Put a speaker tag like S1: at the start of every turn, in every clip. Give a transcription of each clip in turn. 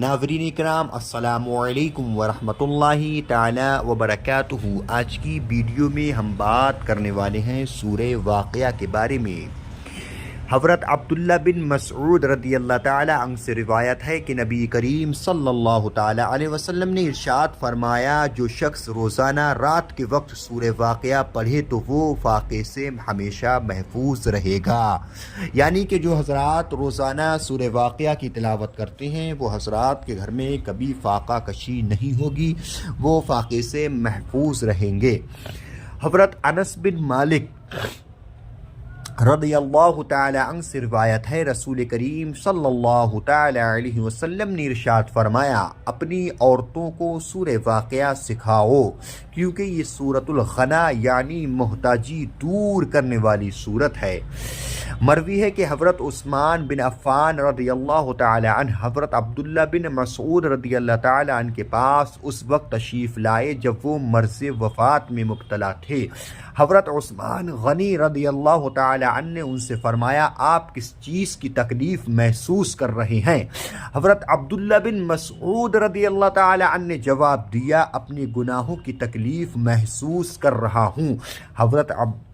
S1: ناظرین کرام السلام علیکم ورحمۃ اللہ تعالی وبرکاتہ۔ آج کی ویڈیو میں ہم بات کرنے والے ہیں سورہ واقعہ کے بارے میں۔ حضرت عبداللہ بن مسعود رضی اللہ تعالی عنہ سے روایت ہے کہ نبی کریم صلی اللہ تعالی علیہ وسلم نے ارشاد فرمایا، جو شخص روزانہ رات کے وقت سورہ واقعہ پڑھے تو وہ فاقے سے ہمیشہ محفوظ رہے گا۔ یعنی کہ جو حضرات روزانہ سورہ واقعہ کی تلاوت کرتے ہیں وہ حضرات کے گھر میں کبھی فاقہ کشی نہیں ہوگی، وہ فاقے سے محفوظ رہیں گے۔ حضرت انس بن مالک رضی اللہ تعالی عنہ سے روایت ہے، رسول کریم صلی اللہ تعالی علیہ وسلم نے ارشاد فرمایا، اپنی عورتوں کو سورہ واقعہ سکھاؤ کیونکہ یہ سورۃ الغنا یعنی محتاجی دور کرنے والی سورت ہے۔ مروی ہے کہ حضرت عثمان بن عفان رضی اللہ تعالی عنہ حضرت عبداللہ بن مسعود رضی اللہ تعالی عنہ کے پاس اس وقت تشریف لائے جب وہ مرض وفات میں مبتلا تھے۔ حضرت عثمان غنی رضی اللہ تعالی عنہ نے ان سے فرمایا، آپ کس چیز کی تکلیف محسوس کر رہے ہیں؟ حضرت عبداللہ بن مسعود رضی اللہ تعالی عنہ نے جواب دیا، اپنے گناہوں کی تکلیف محسوس کر رہا ہوں۔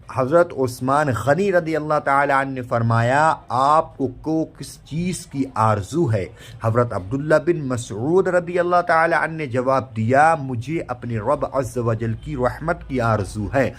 S1: حضرت عثمان غنی رضی اللہ تعالی عنہ نے فرمایا، آپ کو کس چیز کی آرزو ہے؟ حضرت عبداللہ بن مسعود رضی اللہ تعالی عنہ نے جواب دیا، مجھے اپنے رب عز و جل کی رحمت کی آرزو ہے۔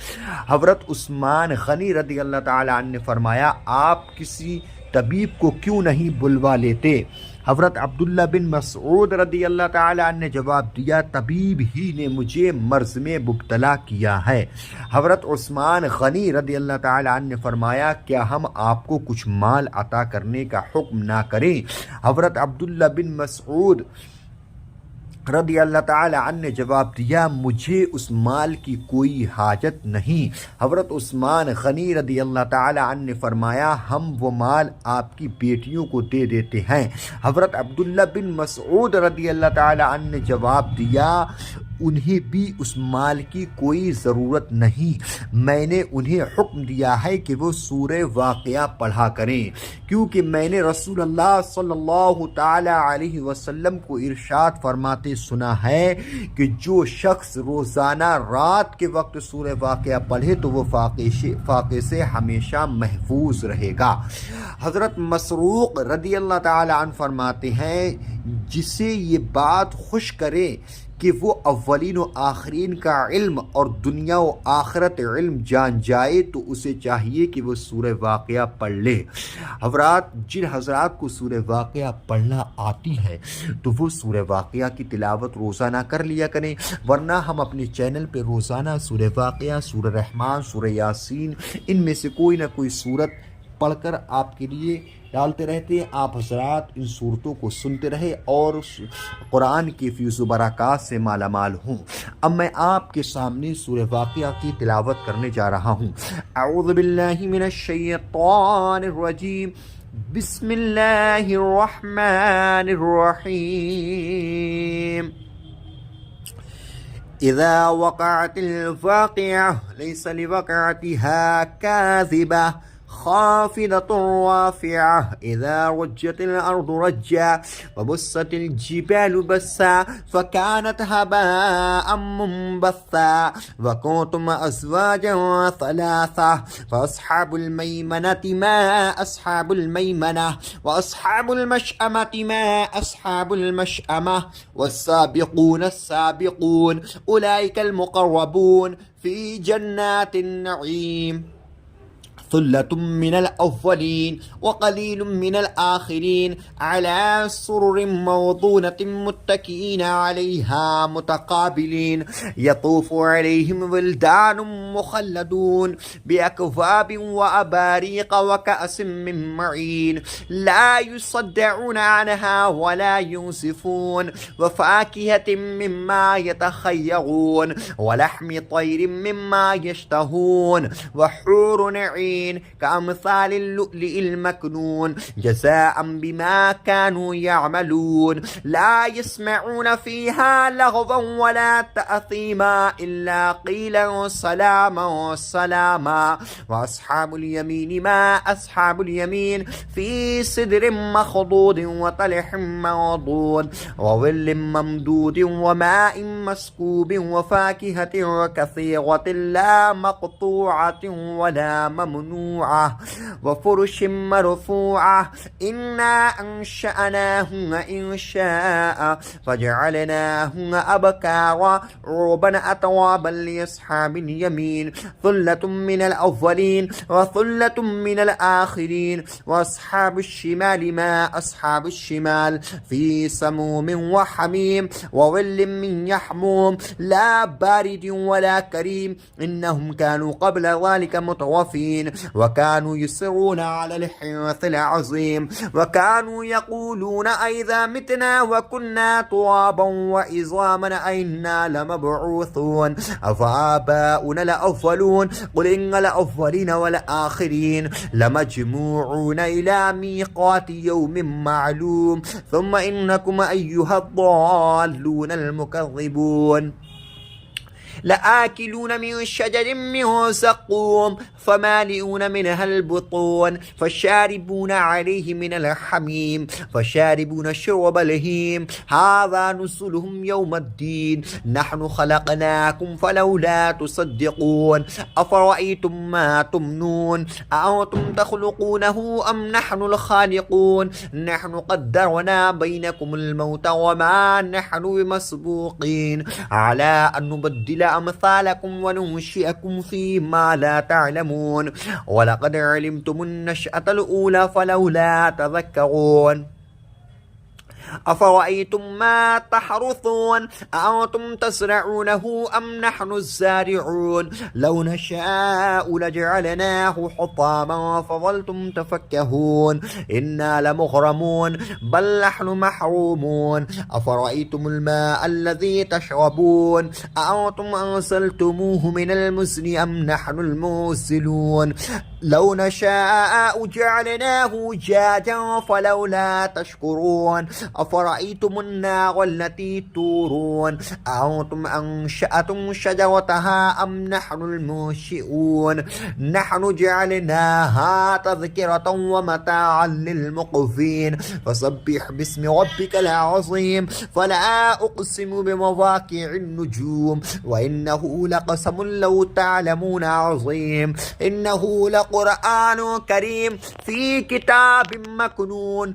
S1: حضرت عثمان غنی رضی اللہ تعالی عنہ نے فرمایا، آپ کسی طبیب کو کیوں نہیں بلوا لیتے؟ حضرت عبداللہ بن مسعود رضی اللہ تعالی عنہ نے جواب دیا، طبیب ہی نے مجھے مرض میں مبتلا کیا ہے۔ حضرت عثمان غنی رضی اللہ تعالی عنہ نے فرمایا، کیا ہم آپ کو کچھ مال عطا کرنے کا حکم نہ کریں؟ حضرت عبداللہ بن مسعود رضی اللہ تعالی عنہ نے جواب دیا، مجھے اس مال کی کوئی حاجت نہیں۔ حضرت عثمان غنی رضی اللہ تعالی عنہ نے فرمایا، ہم وہ مال آپ کی بیٹیوں کو دے دیتے ہیں۔ حضرت عبداللہ بن مسعود رضی اللہ تعالی عنہ نے جواب دیا، انہیں بھی اس مال کی کوئی ضرورت نہیں، میں نے انہیں حکم دیا ہے کہ وہ سورہ واقعہ پڑھا کریں، کیونکہ میں نے رسول اللہ صلی اللہ تعالی علیہ وسلم کو ارشاد فرماتے سنا ہے کہ جو شخص روزانہ رات کے وقت سورہ واقعہ پڑھے تو وہ فاقے سے ہمیشہ محفوظ رہے گا۔ حضرت مسروق رضی اللہ تعالی عنہ فرماتے ہیں، جسے یہ بات خوش کرے کہ وہ اولین و آخرین کا علم اور دنیا و آخرت علم جان جائے تو اسے چاہیے کہ وہ سورہ واقعہ پڑھ لے۔ جن حضرات کو سورہ واقعہ پڑھنا آتی ہے تو وہ سورہ واقعہ کی تلاوت روزانہ کر لیا کریں، ورنہ ہم اپنے چینل پہ روزانہ سورہ واقعہ، سورہ رحمان، سورہ یاسین، ان میں سے کوئی نہ کوئی سورت پڑھ کر آپ کے لیے ڈالتے رہتے ہیں۔ آپ حضرات ان صورتوں کو سنتے رہے اور قرآن کی فیض و برکات سے مالا مال ہوں۔ اب میں آپ کے سامنے سورہ واقعہ کی تلاوت کرنے جا رہا ہوں۔ اعوذ باللہ من الشیطان الرجیم، بسم اللہ الرحمن الرحیم۔ اذا وقعت الواقعہ لیس لوقعتها کاذبہ خافضة رافعة إذا رجت الأرض رجا وبست الجبال بسا فكانت هباء منبثا وكنتم أزواجا ثلاثة فأصحاب الميمنة ما أصحاب الميمنة وأصحاب المشأمة ما أصحاب المشأمة والسابقون السابقون أولئك المقربون في جنات النعيم ثلة من الأولين وقليل من الآخرين على سرر موضونة متكئين عليها متقابلين يطوف عليهم ولدان مخلدون بأكواب وأباريق وكأس من معين لا يصدعون عنها ولا ينزفون وفاكهة مما يتخيرون ولحم طير مما يشتهون وحور عين عين كأمثال اللؤلؤ المكنون جزاء بما كانوا يعملون لا يسمعون فيها لغوا ولا تأثيما إلا قيلا سلاما سلاما. وأصحاب اليمين ما أصحاب اليمين في سدر مخضود وطلح منضود وظل ممدود وماء مسكوب وفاكهة كثيرة لا مقطوعة ولا ممنوعة وفرش مرفوعة إنا أنشأناهن إنشاء فجعلناهن أبكارا عربا أترابا لأصحاب اليمين ثلة من الأولين وثلة من الآخرين. وأصحاب الشمال ما أصحاب الشمال في سموم وحميم وظل من يحموم لا بارد ولا كريم إنهم كانوا قبل ذلك مترفين وكانوا يصرون على الحنث العظيم وكانوا يقولون أئذا متنا وكنا ترابا وعظاما أئنا لمبعوثون أفآباؤنا الأولون قل إن الأولين والآخرين لمجموعون إلى ميقات يوم معلوم ثم إنكم أيها الضالون المكذبون لآكلون من شجر من زقوم فمالئون منها البطون فشاربون عليه من الحميم فشاربون شرب الهيم هذا نزلهم يوم الدين نحن خلقناكم فلولا تصدقون أفرأيتم ما تمنون أأنتم تخلقونه أم نحن الخالقون نحن قدرنا بينكم الموت وما نحن بمسبوقين على أن نبدل أمثالكم وننشئكم فيما لا تعلمون ولقد علمتم النشأة الأولى فلولا تذكرون أفرأيتم ما تحرثون أأنتم تزرعونه أم نحن الزارعون لو نشاء لجعلناه حطاما فظلتم تفكهون إنا لمغرمون بل نحن محرومون أفرأيتم الماء الذي تشربون أأنتم أنزلتموه من المزن أم نحن المنزلون لو نشاء جعلناه جاجا فلولا تشكرون أفرأيتم النار التي تورون أأنتم أنشأتم شجرتها أم نحن المنشئون نحن جعلناها تذكرة ومتاعا للمقوين فسبح باسم ربك العظيم فلا أقسم بمواقع النجوم وإنه لقسم لو تعلمون عظيم إنه لقرآن كريم في كتاب مكنون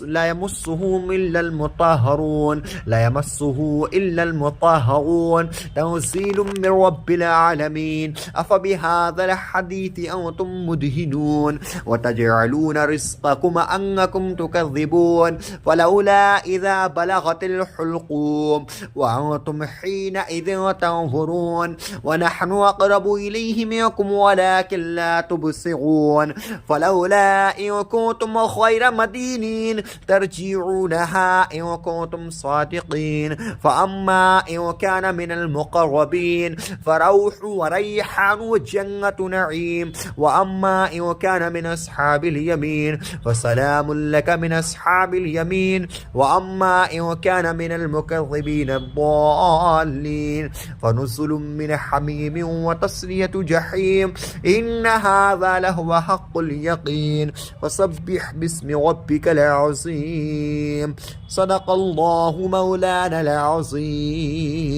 S1: لا يمسه إلا المطهرون لا يمسه إلا المطهرون تنزيل من رب العالمين أفبهذا الحديث أنتم مدهنون وتجعلون رزقكم أنكم تكذبون فلولا إذا بلغت الحلقوم وأنتم حينئذ تنظرون ونحن أقرب إليه منكم ولكن لا تبصرون فلولا إن كنتم خير مدينين ترجعونها إن كنتم صادقين فأما إن كان من المقربين فروح وريحان وجنة نعيم وأما إن كان من أصحاب اليمين فسلام لك من أصحاب اليمين وأما إن كان من المكذبين الضالين فنزل من حميم وتصلية جحيم إن هذا لهو حق اليقين فسبح باسم ربك العظيم صدق الله مولانا العظيم.